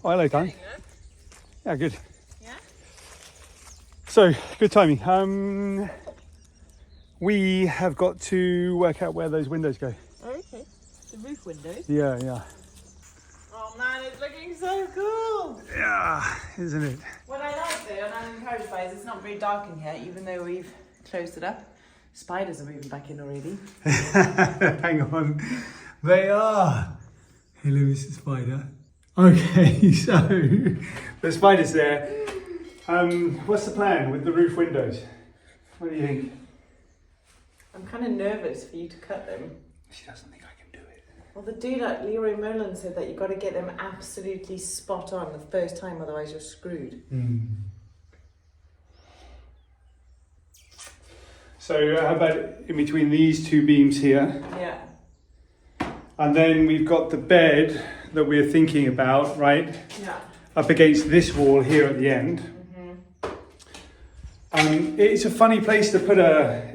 Oh, hello, Dan. Yeah, good. Yeah? So, good timing. We have got to work out where those windows go. Oh, okay. The roof windows? Yeah. Oh man, it's looking so cool! Yeah, isn't it? What I like though, and I'm encouraged by, is it's not very dark in here, even though we've closed it up. Spiders are moving back in already. Hang on. They are. Hello, Mr. Spider. Okay, so the spider's there. What's the plan with the roof windows? What do you think? I'm kind of nervous for you to cut them. She doesn't think I can do it. Well, the dude at Leroy Merlin said that you've got to get them absolutely spot on the first time, otherwise you're screwed. So how about in between these two beams here? Yeah. And then we've got the bed that we're thinking about, right? Yeah. Up against this wall here at the end. It's a funny place to put a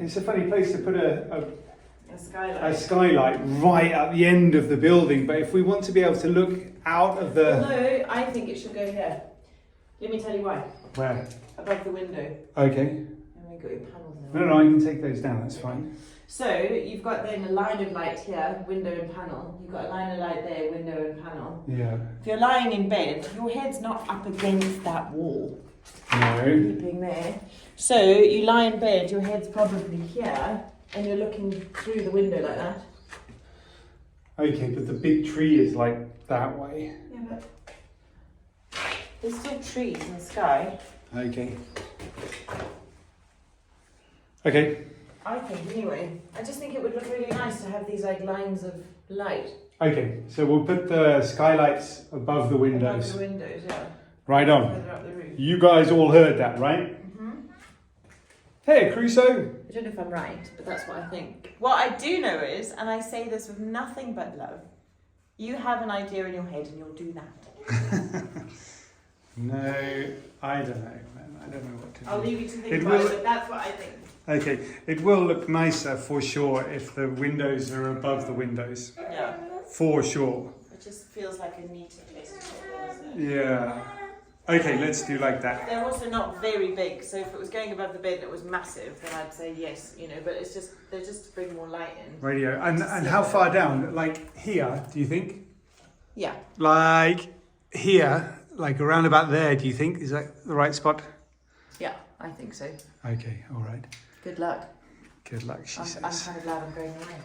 skylight right at the end of the building. But if we want to be able to look out of the... No, I think it should go here. Let me tell you why. Where? Above the window. Okay. And we got your panels there. No, I can take those down. That's fine. So you've got then a line of light here, window and panel. You've got a line of light there, window and panel. Yeah. If you're lying in bed, your head's not up against that wall. No. Keeping there. So you lie in bed, your head's probably here, and you're looking through the window like that. Okay, but the big tree is like that way. Yeah, but there's still trees in the sky. Okay. I think anyway. I just think it would look really nice to have these like lines of light. Okay, so we'll put the skylights above the windows. Above the windows, yeah. Right on. Further up the roof. You guys all heard that, right? Hey, Crusoe. I don't know if I'm right, but that's what I think. What I do know is, and I say this with nothing but love, you have an idea in your head and you'll do that. No, I don't know, man. I don't know what to do. I'll leave you to think about it, but that's what I think. Okay, it will look nicer for sure if the windows are above the windows. Yeah. For sure. It just feels like a neat place to put them, isn't it? Yeah. Okay, let's do like that. They're also not very big, so if it was going above the bed and it was massive, then I'd say yes, you know, but it's just, they're just to bring more light in. Radio. And how far down? Like here, do you think? Yeah. Like here, like around about there, do you think? Is that the right spot? Yeah, I think so. Okay, all right. Good luck. Good luck, she I'm says. kind of glad I'm going away.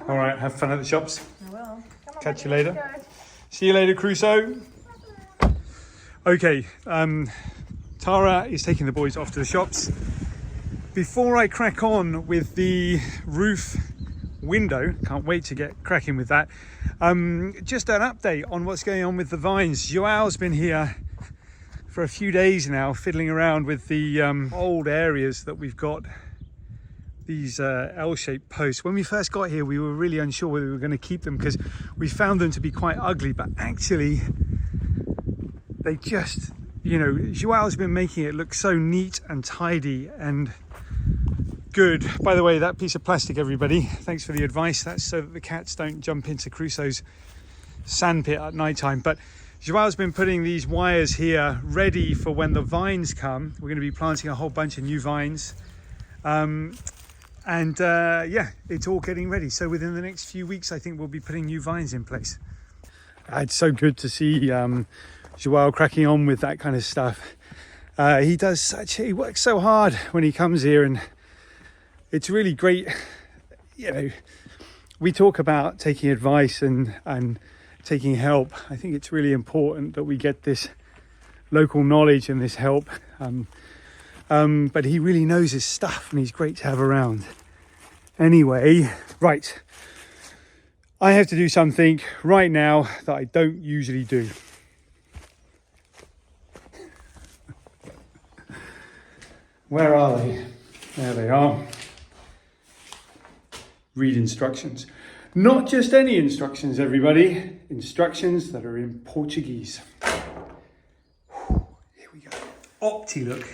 All right, have fun at the shops. I will. Come on, Catch you later. See you later, Crusoe. Okay, Tara is taking the boys off to the shops. Before I crack on with the roof window, can't wait to get cracking with that, just an update on what's going on with the vines. Joao's been here for a few days now, fiddling around with the old areas that we've got, these L-shaped posts. When we first got here, we were really unsure whether we were going to keep them because we found them to be quite ugly, but actually they just, you know, Joao's been making it look so neat and tidy and good. By the way, that piece of plastic, everybody, thanks for the advice. That's so that the cats don't jump into Crusoe's sandpit at night time. But Joao's been putting these wires here ready for when the vines come. We're going to be planting a whole bunch of new vines. Yeah, it's all getting ready. So within the next few weeks, I think we'll be putting new vines in place. It's so good to see Joao cracking on with that kind of stuff. He works so hard when he comes here, and it's really great. You know, we talk about taking advice and taking help. I think it's really important that we get this local knowledge and this help. But he really knows his stuff and he's great to have around. Anyway, right. I have to do something right now that I don't usually do. Where are they? There they are. Read instructions. Not just any instructions, everybody. Instructions that are in Portuguese. Here we go. Opti look.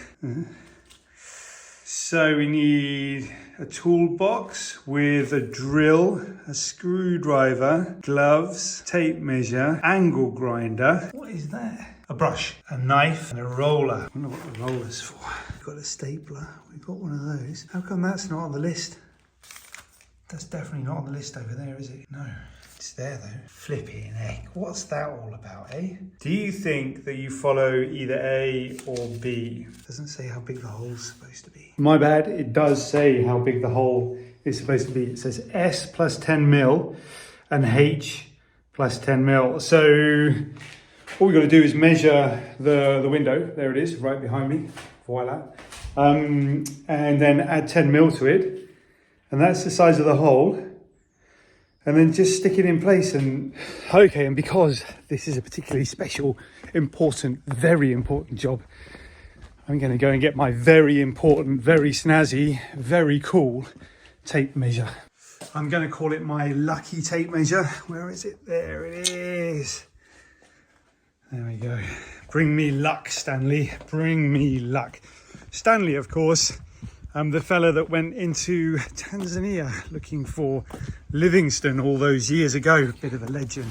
So we need a toolbox with a drill, a screwdriver, gloves, tape measure, angle grinder. What is that? A brush, a knife, and a roller. I wonder what the roller's for. We've got a stapler. We've got one of those. How come that's not on the list? That's definitely not on the list over there, is it? No. It's there though. Flipping heck. What's that all about, eh? Do you think that you follow either A or B? It doesn't say how big the hole's supposed to be. My bad, it does say how big the hole is supposed to be. It says S plus 10 mil and H plus 10 mil. So all we've got to do is measure the window. There it is, right behind me. Voila. And then add 10 mil to it. And that's the size of the hole. And then just stick it in place and... Okay, and because this is a particularly special, important, very important job, I'm going to go and get my very important, very snazzy, very cool tape measure. I'm going to call it my lucky tape measure. Where is it? There it is. There we go. Bring me luck, Stanley. Bring me luck. Stanley, of course, the fella that went into Tanzania looking for Livingstone all those years ago. Bit of a legend.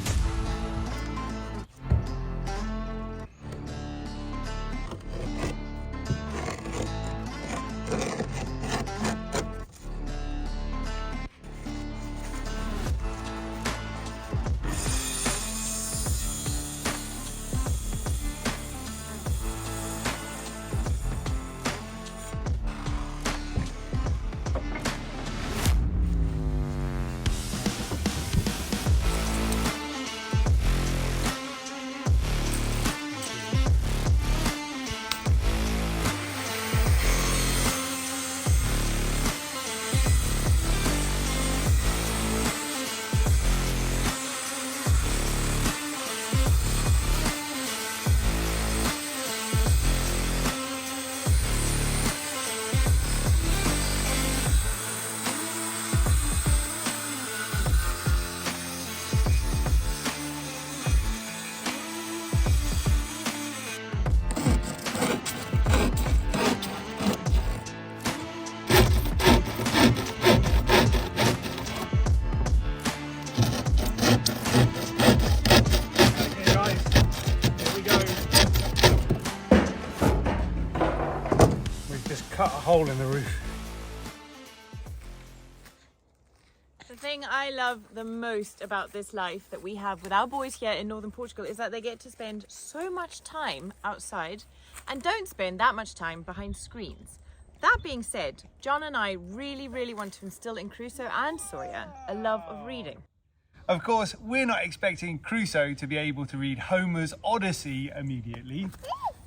Cut a hole in the roof. The thing I love the most about this life that we have with our boys here in northern Portugal is that they get to spend so much time outside and don't spend that much time behind screens. That being said, John and I really want to instill in Crusoe and Sawyer a love of reading. Of course, we're not expecting Crusoe to be able to read Homer's Odyssey immediately.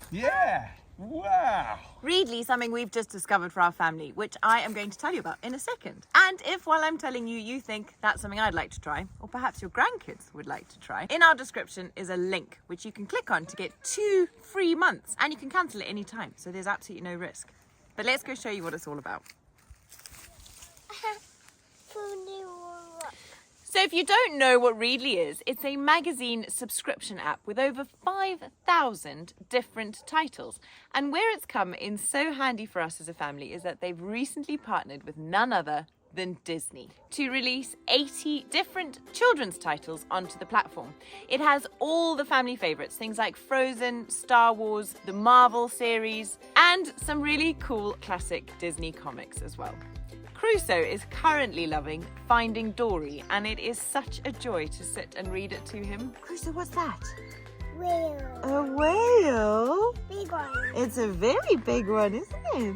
Yeah. Wow! Readly, something we've just discovered for our family, which I am going to tell you about in a second. And if while I'm telling you, you think that's something I'd like to try, or perhaps your grandkids would like to try, in our description is a link which you can click on to get 2 free months, and you can cancel it any time, so there's absolutely no risk. But let's go show you what it's all about. So if you don't know what Readly is, it's a magazine subscription app with over 5,000 different titles. And where it's come in so handy for us as a family is that they've recently partnered with none other than Disney to release 80 different children's titles onto the platform. It has all the family favorites, things like Frozen, Star Wars, the Marvel series, and some really cool classic Disney comics as well. Crusoe is currently loving Finding Dory, and it is such a joy to sit and read it to him. Crusoe, what's that? Whale. A whale? Big one. It's a very big one, isn't it?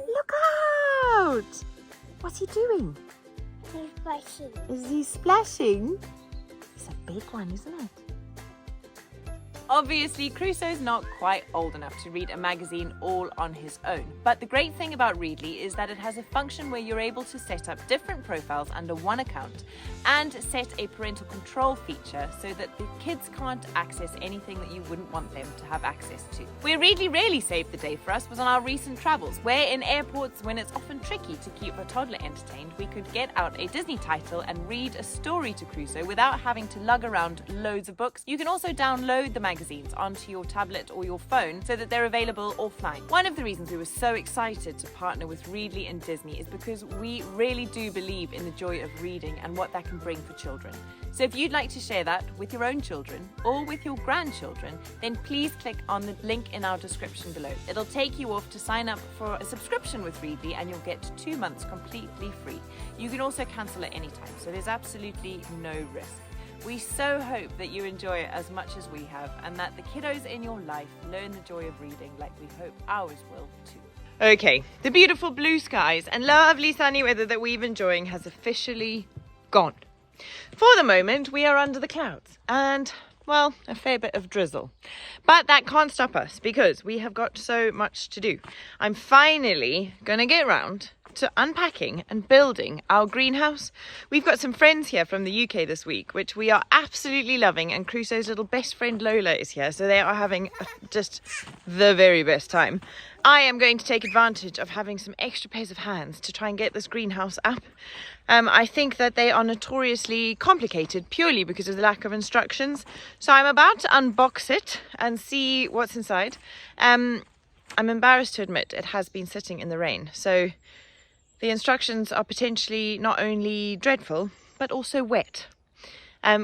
Look out! What's he doing? He's splashing. Is he splashing? It's a big one, isn't it? Obviously, Crusoe's not quite old enough to read a magazine all on his own. But the great thing about Readly is that it has a function where you're able to set up different profiles under one account and set a parental control feature so that the kids can't access anything that you wouldn't want them to have access to. Where Readly really saved the day for us was on our recent travels, where in airports, when it's often tricky to keep a toddler entertained, we could get out a Disney title and read a story to Crusoe without having to lug around loads of books. You can also download the magazine magazines onto your tablet or your phone so that they're available offline. One of the reasons we were so excited to partner with Readly and Disney is because we really do believe in the joy of reading and what that can bring for children. So if you'd like to share that with your own children or with your grandchildren, then please click on the link in our description below. It'll take you off to sign up for a subscription with Readly and you'll get 2 months completely free. You can also cancel at any time, so there's absolutely no risk. We so hope that you enjoy it as much as we have and that the kiddos in your life learn the joy of reading like we hope ours will too. Okay, the beautiful blue skies and lovely sunny weather that we've been enjoying has officially gone. For the moment, we are under the clouds and, well, a fair bit of drizzle. But that can't stop us because we have got so much to do. I'm finally going to get round to unpacking and building our greenhouse. We've got some friends here from the UK this week, which we are absolutely loving, and Crusoe's little best friend Lola is here, so they are having just the very best time. I am going to take advantage of having some extra pairs of hands to try and get this greenhouse up. I think that they are notoriously complicated purely because of the lack of instructions, so I'm about to unbox it and see what's inside. I'm embarrassed to admit it has been sitting in the rain, so the instructions are potentially not only dreadful, but also wet,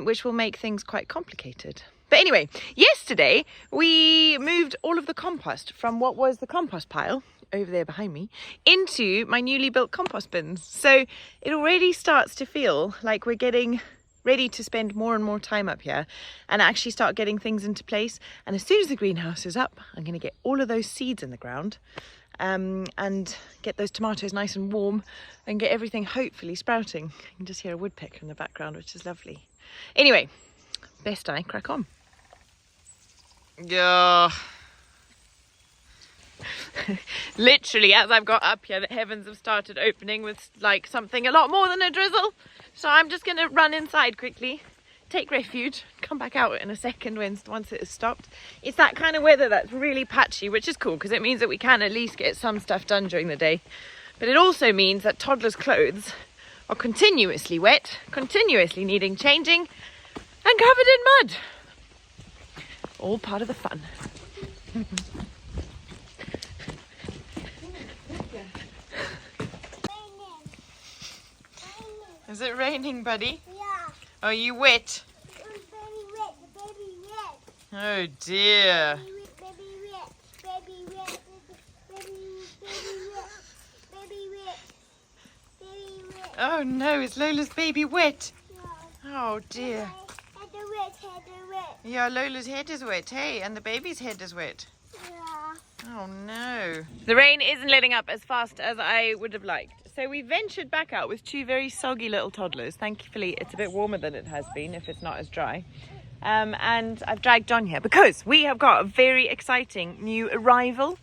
which will make things quite complicated. But anyway, yesterday we moved all of the compost from what was the compost pile over there behind me into my newly built compost bins. So it already starts to feel like we're getting ready to spend more and more time up here and actually start getting things into place. And as soon as the greenhouse is up, I'm going to get all of those seeds in the ground and get those tomatoes nice and warm and get everything hopefully sprouting. You can just hear a woodpecker in the background, which is lovely. Anyway, best I crack on. Yeah. Literally, as I've got up here, the heavens have started opening with like something a lot more than a drizzle. So I'm just going to run inside quickly, take refuge, come back out in a second once it has stopped. It's that kind of weather that's really patchy, which is cool because it means that we can at least get some stuff done during the day. But it also means that toddlers' clothes are continuously wet, continuously needing changing, and covered in mud. All part of the fun. Is it raining, buddy? Yeah. Are you wet? It's very wet. The baby wet. Oh dear. Baby wet. Baby wet. Baby wet. Baby wet. Baby wet. Oh no, is Lola's baby wet? Yeah. Oh dear. Head wet. Head wet. Yeah, Lola's head is wet, hey, and the baby's head is wet. Yeah. Oh no. The rain isn't letting up as fast as I would have liked. So we ventured back out with 2 very soggy little toddlers. Thankfully, it's a bit warmer than it has been if it's not as dry. And I've dragged John here because we have got a very exciting new arrival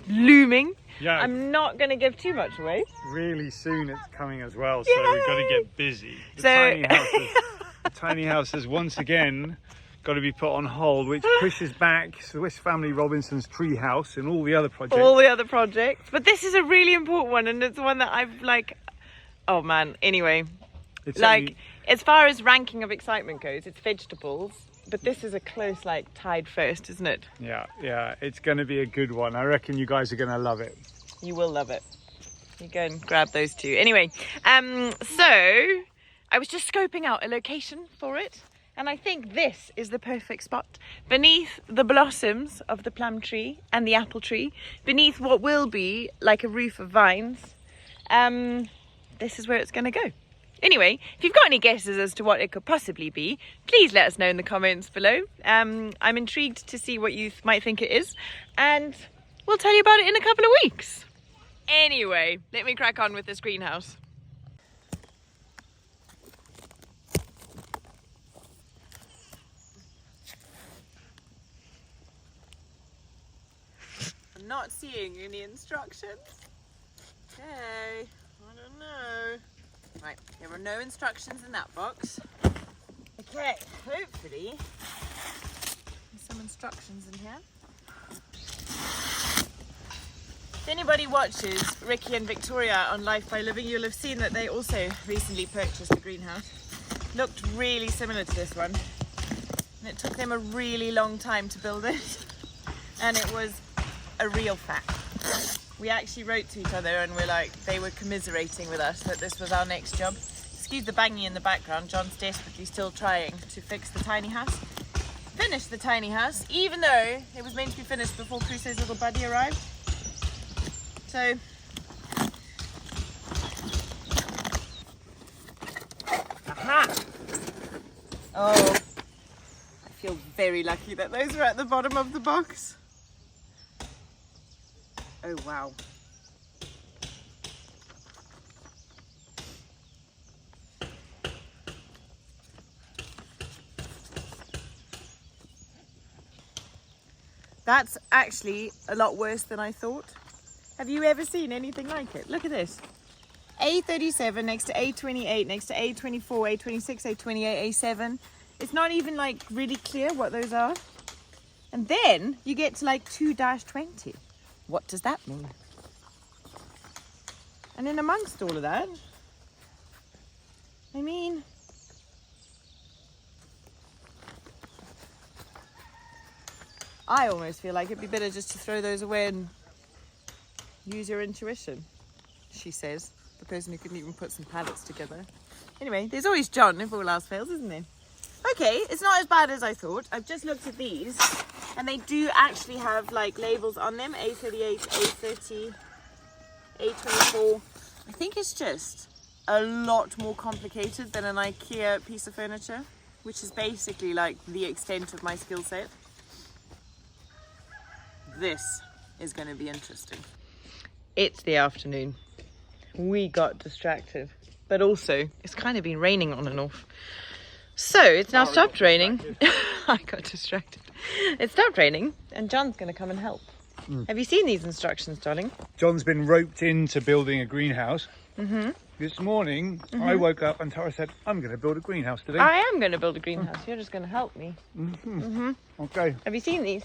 looming. Yeah. I'm not going to give too much away. Really soon it's coming as well, so Yay! we've got to get busy. The tiny house has once again got to be put on hold, which pushes back Swiss Family Robinson's tree house and all the other projects. All the other projects. But this is a really important one, and it's one that I've like, oh man, anyway. It's like, as far as ranking of excitement goes, it's vegetables. But this is a close, like, tied first, isn't it? Yeah, it's going to be a good one. I reckon you guys are going to love it. You will love it. You go and grab those 2. Anyway, so I was just scoping out a location for it. And I think this is the perfect spot. Beneath the blossoms of the plum tree and the apple tree, beneath what will be like a roof of vines, this is where it's going to go. Anyway, if you've got any guesses as to what it could possibly be, please let us know in the comments below. I'm intrigued to see what you might think it is, and we'll tell you about it in a couple of weeks. Anyway, let me crack on with this greenhouse. I'm not seeing any instructions. Okay, I don't know. Right, there were no instructions in that box. Okay, hopefully there's some instructions in here. If anybody watches Ricky and Victoria on Life by Living, you'll have seen that they also recently purchased a greenhouse. Looked really similar to this one. And it took them a really long time to build it. And it was a real fact. We actually wrote to each other and they were commiserating with us that this was our next job. Excuse the banging in the background. John's desperately still trying to fix the tiny house. Finish the tiny house, even though it was meant to be finished before Crusoe's little buddy arrived. So, aha! Oh, I feel very lucky that those are at the bottom of the box. Oh wow. That's actually a lot worse than I thought. Have you ever seen anything like it? Look at this. A37 next to A28, next to A24, A26, A28, A7. It's not even really clear what those are. And then you get to 2-20. What does that mean? And in amongst all of that, I mean, I almost feel like it'd be better just to throw those away and use your intuition, she says, the person who couldn't even put some pallets together. Anyway, there's always John if all else fails, isn't there? Okay, it's not as bad as I thought. I've just looked at these and they do actually have labels on them. A38, A30, A24. I think it's just a lot more complicated than an IKEA piece of furniture, which is basically the extent of my skill set. This is going to be interesting. It's the afternoon. We got distracted, but also it's kind of been raining on and off. So it's now stopped raining. I got distracted. It stopped raining and John's going to come and help. Have you seen these instructions, darling? John's been roped into building a greenhouse. This morning I woke up and Tara said, I'm going to build a greenhouse today. I am going to build a greenhouse. You're just going to help me. Okay. Have you seen these?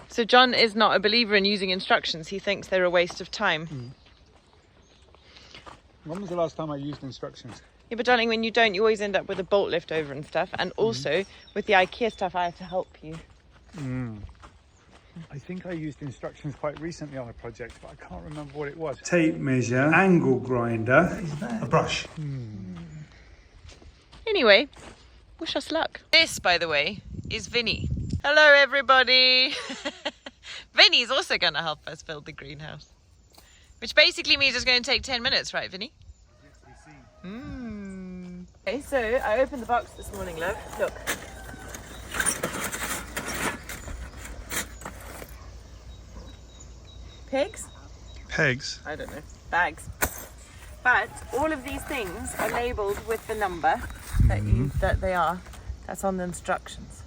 So John is not a believer in using instructions. He thinks they're a waste of time. When was the last time I used instructions? Yeah, but darling, when you don't, you always end up with a bolt left over and stuff. And also, with the IKEA stuff, I had to help you. I think I used instructions quite recently on a project, but I can't remember what it was. Tape measure, angle grinder, a brush. Anyway, wish us luck. This, by the way, is Vinny. Hello, everybody. Vinny's also going to help us build the greenhouse, which basically means it's going to take 10 minutes, right, Vinny? Okay, so I opened the box this morning, love. Look. Pigs? Pegs. I don't know. Bags. But all of these things are labelled with the number that they are. That's on the instructions.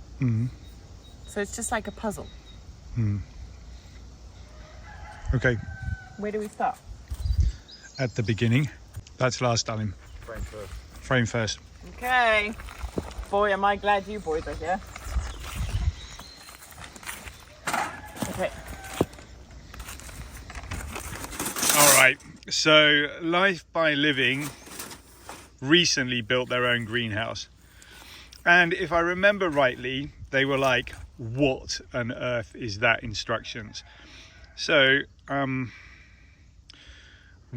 So it's just like a puzzle. Okay. Where do we start? At the beginning. That's last, darling. Frame first. Frame first. Okay. Boy, am I glad you boys are here. Okay. All right. So Life by Living recently built their own greenhouse. And if I remember rightly, they were like, what on earth is that instructions? So,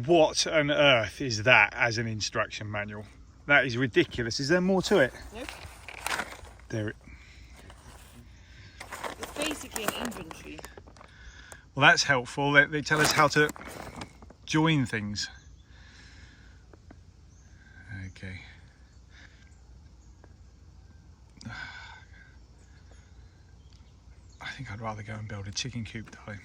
what on earth is that as an instruction manual? That is ridiculous. Is there more to it? Nope. There. It's basically an inventory. Well, that's helpful. They tell us how to join things. Okay. I think I'd rather go and build a chicken coop, darling.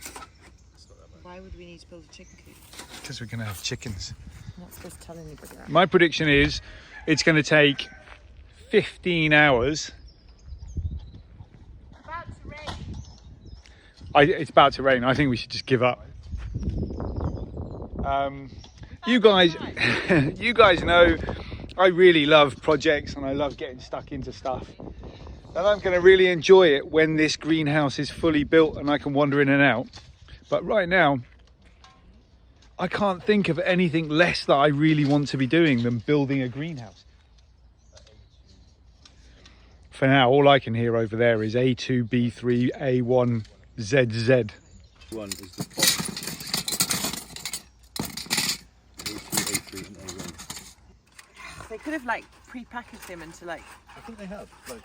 Why would we need to build a chicken coop? Because we're going to have chickens. I'm not supposed to tell anybody that. My prediction is it's going to take 15 hours. It's about to rain. It's about to rain. I think we should just give up. You guys, you guys know I really love projects and I love getting stuck into stuff. And I'm going to really enjoy it when this greenhouse is fully built and I can wander in and out. But right now, I can't think of anything less that I really want to be doing than building a greenhouse. For now, all I can hear over there is A2, B3, A1, ZZ. One is the pot. A2, A3 and A1. They could have like pre-packaged him into like. I think they have. Like,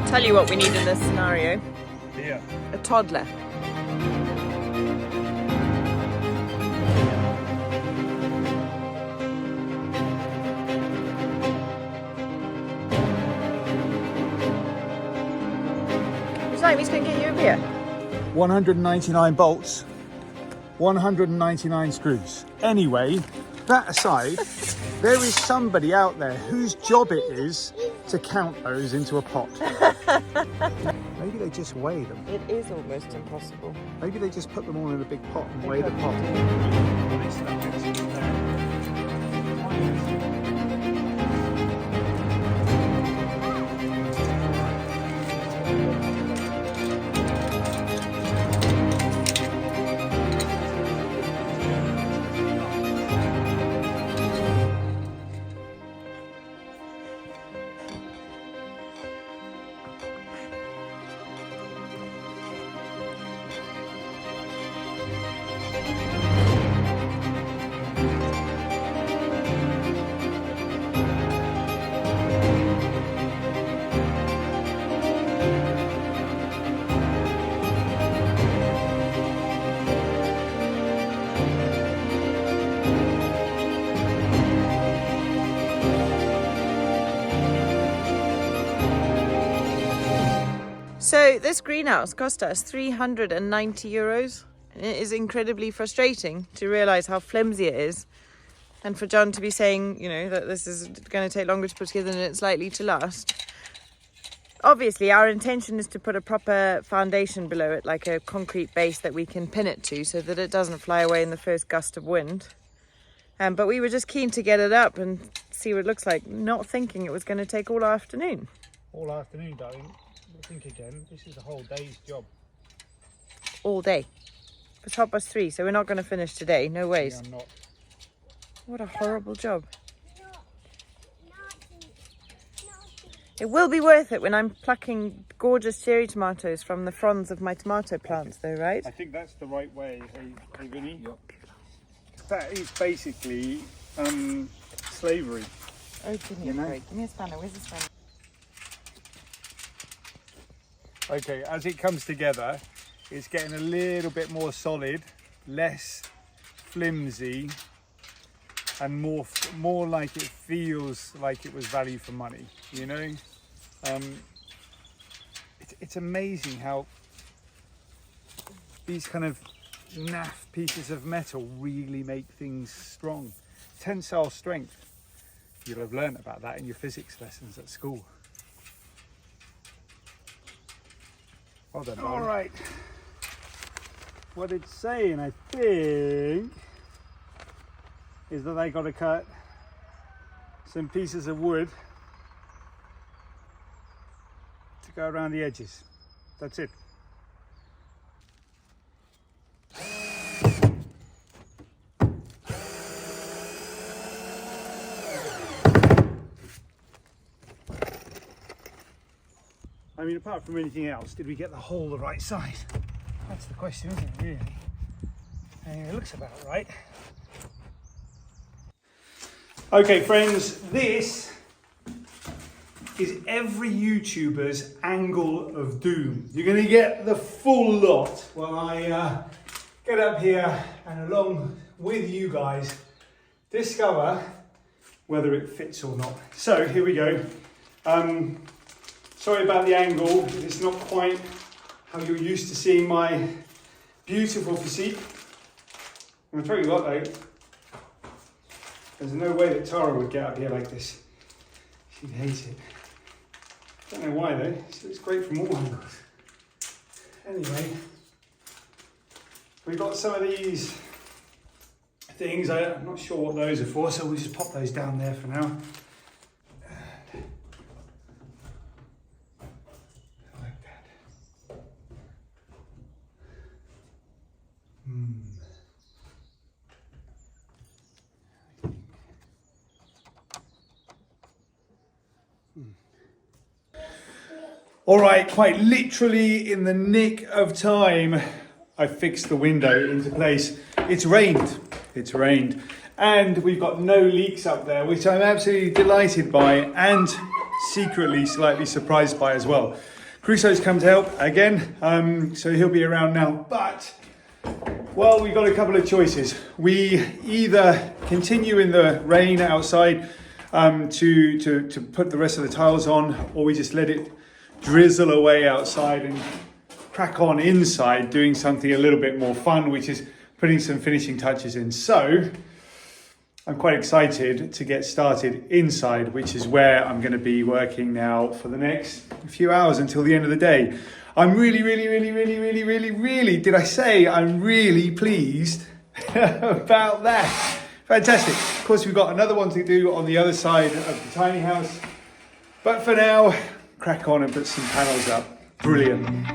Tell you what we need in this scenario: Yeah. a toddler. Would you like me to go and get you a beer? 199 bolts, 199 screws. Anyway, that aside, there is somebody out there whose job it is to count those into a pot. Maybe they just weigh them. It is almost impossible. Maybe they just put them all in a big pot and weigh the pot. So this greenhouse cost us €390, and it is incredibly frustrating to realise how flimsy it is, and for John to be saying, you know, that this is going to take longer to put together than it's likely to last. Obviously, our intention is to put a proper foundation below it, like a concrete base that we can pin it to so that it doesn't fly away in the first gust of wind. But we were just keen to get it up and see what it looks like, not thinking it was going to take all afternoon. All afternoon, darling. Think again. This is a whole day's job. All day. It's 3:30, so we're not going to finish today. No ways. Yeah, I'm not. What a horrible job. It will be worth it when I'm plucking gorgeous cherry tomatoes from the fronds of my tomato plants, though, right? I think that's the right way, hey Vinny? Yep. That is basically slavery. Oh, give me a break. Give me a spanner. Where's the spanner? Okay, as it comes together, it's getting a little bit more solid, less flimsy, and more like it feels like it was value for money, you know? It's amazing how these kind of naff pieces of metal really make things strong. Tensile strength. You'll have learnt about that in your physics lessons at school. Well done, all right. What it's saying, I think, is that they got to cut some pieces of wood to go around the edges. That's it. I mean, apart from anything else, did we get the hole the right size? That's the question, isn't it, really? And it looks about right. Okay, friends, this is every YouTuber's angle of doom. You're going to get the full lot while I get up here and along with you guys discover whether it fits or not. So here we go. Sorry about the angle. It's not quite how you're used to seeing my beautiful physique. I'm gonna tell you what though, there's no way that Tara would get up here like this. She'd hate it. Don't know why though, it's great from all angles. Anyway, we've got some of these things, I'm not sure what those are for, so we'll just pop those down there for now. Like that. All right, quite literally in the nick of time, I fixed the window into place. It's rained, and we've got no leaks up there, which I'm absolutely delighted by and secretly slightly surprised by as well. Crusoe's come to help again, so he'll be around now, but, well, we've got a couple of choices. We either continue in the rain outside to put the rest of the tiles on, or we just let it drizzle away outside and crack on inside doing something a little bit more fun, which is putting some finishing touches in. So I'm quite excited to get started inside, which is where I'm going to be working now for the next few hours until the end of the day. I'm really, did I say I'm really pleased about that? Fantastic. Of course, we've got another one to do on the other side of the tiny house, but for now, crack on and put some panels up. Brilliant.